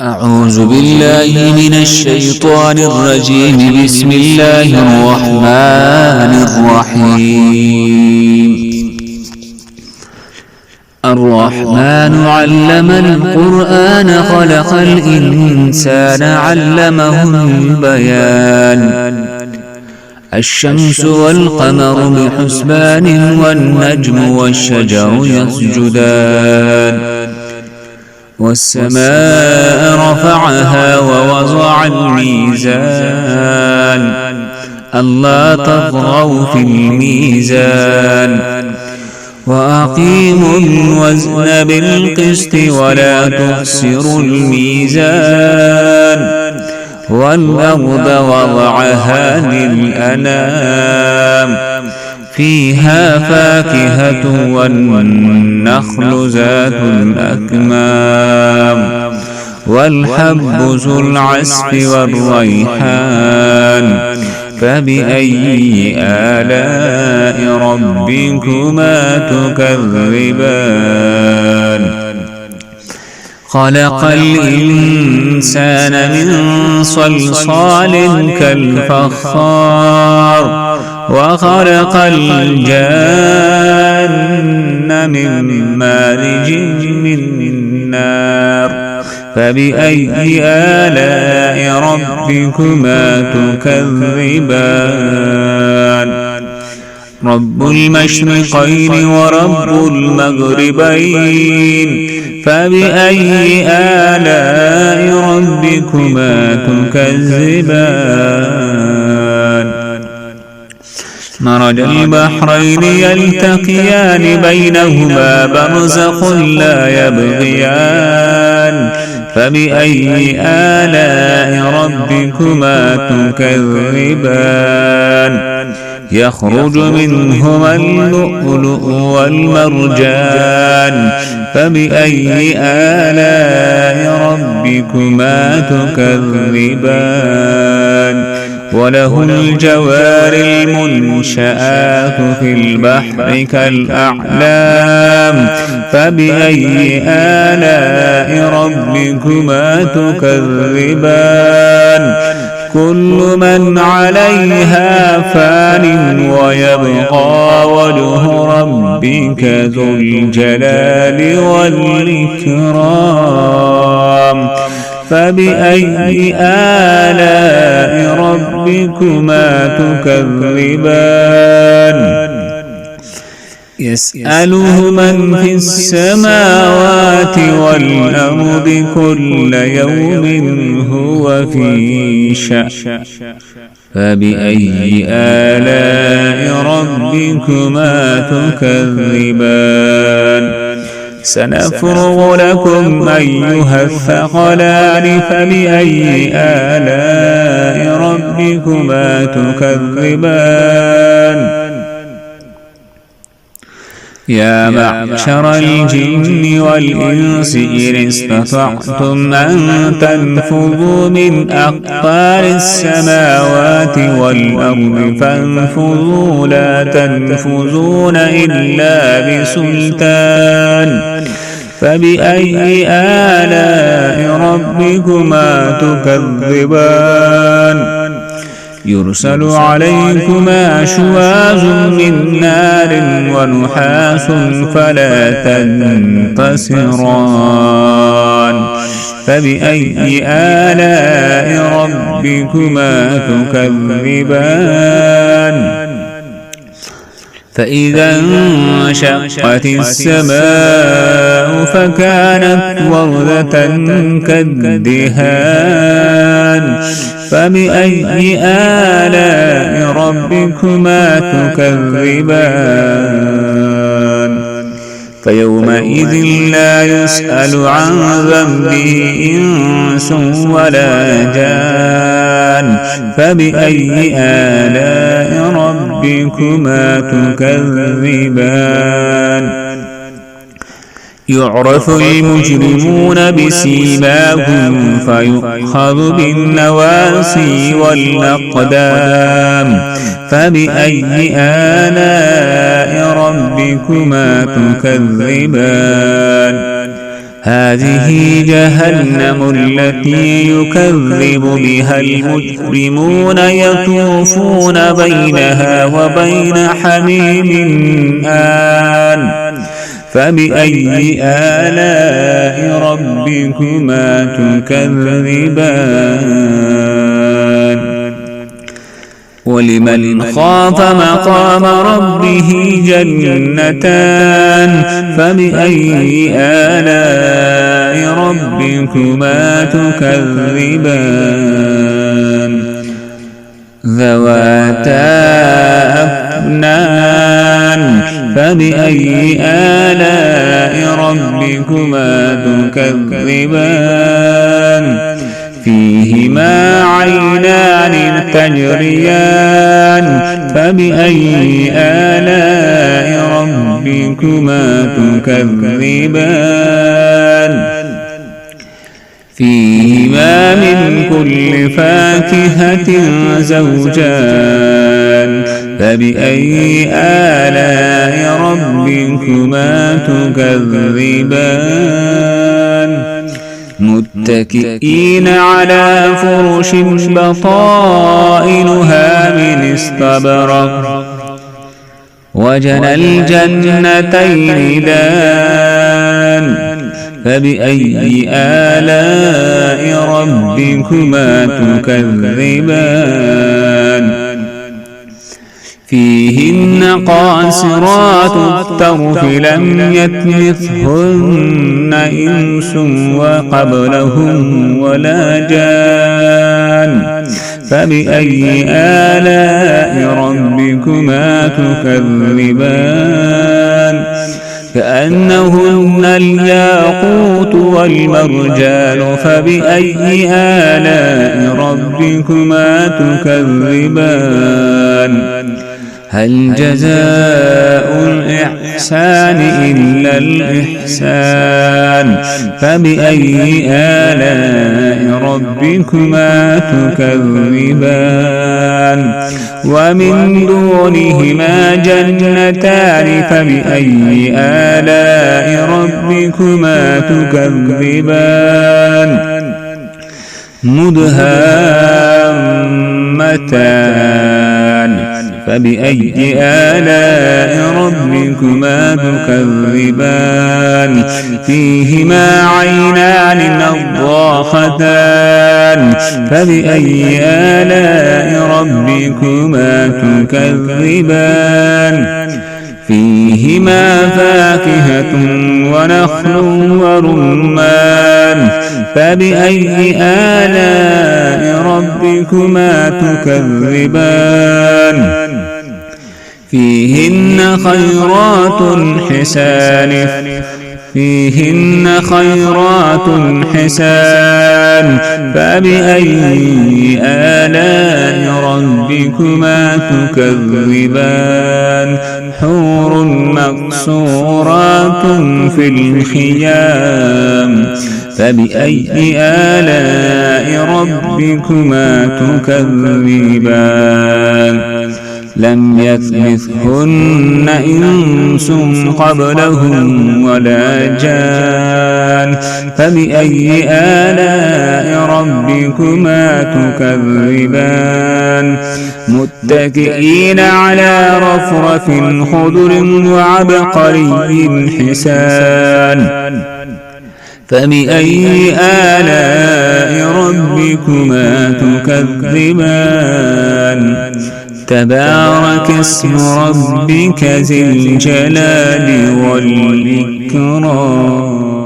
أعوذ بالله من الشيطان الرجيم. بسم الله الرحمن الرحيم. الرحمن علم القرآن خلق الإنسان علمه البيان. الشمس والقمر بحسبان والنجم والشجر يسجدان. والسماء رفعها ووضع الميزان ألا تطغوا في الميزان وأقيموا الوزن بالقسط ولا تخسروا الميزان والأرض وضعها للأنام فيها فاكهة والنخل ذات الأكمام والحب ذو العصف والريحان فبأي آلاء ربكما تكذبان. خلق الإنسان من صلصال كالفخار وخلق الجان من مارج من نار فبأي آلاء ربكما تكذبان. رب المشرقين ورب المغربين فبأي آلاء ربكما تكذبان. مرج البحرين يلتقيان بينهما برزخ لا يبغيان فبأي آلاء ربكما تكذبان. يخرج منهما اللؤلؤ والمرجان فبأي آلاء ربكما تكذبان. وله الجوار المنشآت في البحر كالأعلام فبأي آلاء ربكما تكذبان. كل من عليها فان ويبقى وجه ربك ذو الجلال والإكرام فبأي آلاء ربكما تكذبان. يسأله من في السماوات والأرض كل يوم هو في شأن فبأي آلاء ربكما تكذبان. سنفرغ لكم أيها الثقلان فبأي آلاء ربكما تكذبان. يا معشر الجن والإنس إن استطعتم أن تنفذوا من أقطار السماوات والأرض فانفذوا لا تنفذون إلا بسلطان فبأي آلاء ربكما تكذبان. يرسل عليكما شواظ من نار ونحاس فلا تنتصران فبأي آلاء ربكما تكذبان. فإذا انشقت السماء فكانت وردة كالدهان فبأي آلاء ربكما تكذبان. فيومئذ لا يسأل عن ذنبه إنس ولا جان فبأي آلاء ربكما تكذبان. يعرف المجرمون بسيماهم فيؤخذ بالنواصي والأقدام فبأي آلاء ربكما تكذبان. هذه جهنم التي يكذب بها المجرمون يطوفون بينها وبين حميم آن فبأي آلاء ربكما تكذبان ولمن خاف مقام ربه جنتان فبأي آلاء ربكما تكذبان ذواتا أفنان فبأي آلاء ربكما تكذبان فيهما عينان تجريان فبأي آلاء ربكما تكذبان فيهما من كل فاكهة زوجان فبأي آلاء ربكما تكذبان متكئين على فرش بطائنها من استبرق وجنى الجنتين دان فبأي آلاء ربكما تكذبان فيهن قاصرات الطرف لم يطمثهن إنس وقبلهم ولا جان فبأي آلاء ربكما تكذبان كأنهن الياقوت والمرجان فبأي آلاء ربكما تكذبان هل جزاء الإحسان إلا الإحسان فبأي آلاء ربكما تكذبان ومن دونهما جنتان فبأي آلاء ربكما تكذبان مدهامتان فبأي آلاء ربكما تكذبان فيهما عينان نضاختان فبأي آلاء ربكما تكذبان فيهما فاكهة ونخل ورمان فبأي آلاء ربكما تكذبان فيهن خيرات حسان فبأي آلاء ربكما تكذبان حور مقصورات في الخيام فبأي آلاء ربكما تكذبان لم يطمثهن إنس قبلهم ولا جان فبأي آلاء ربكما تكذبان متكئين على رفرف خضر وعبقري حسان فبأي آلاء ربكما تكذبان تبارك اسم ربك ذي الجلال والإكرام.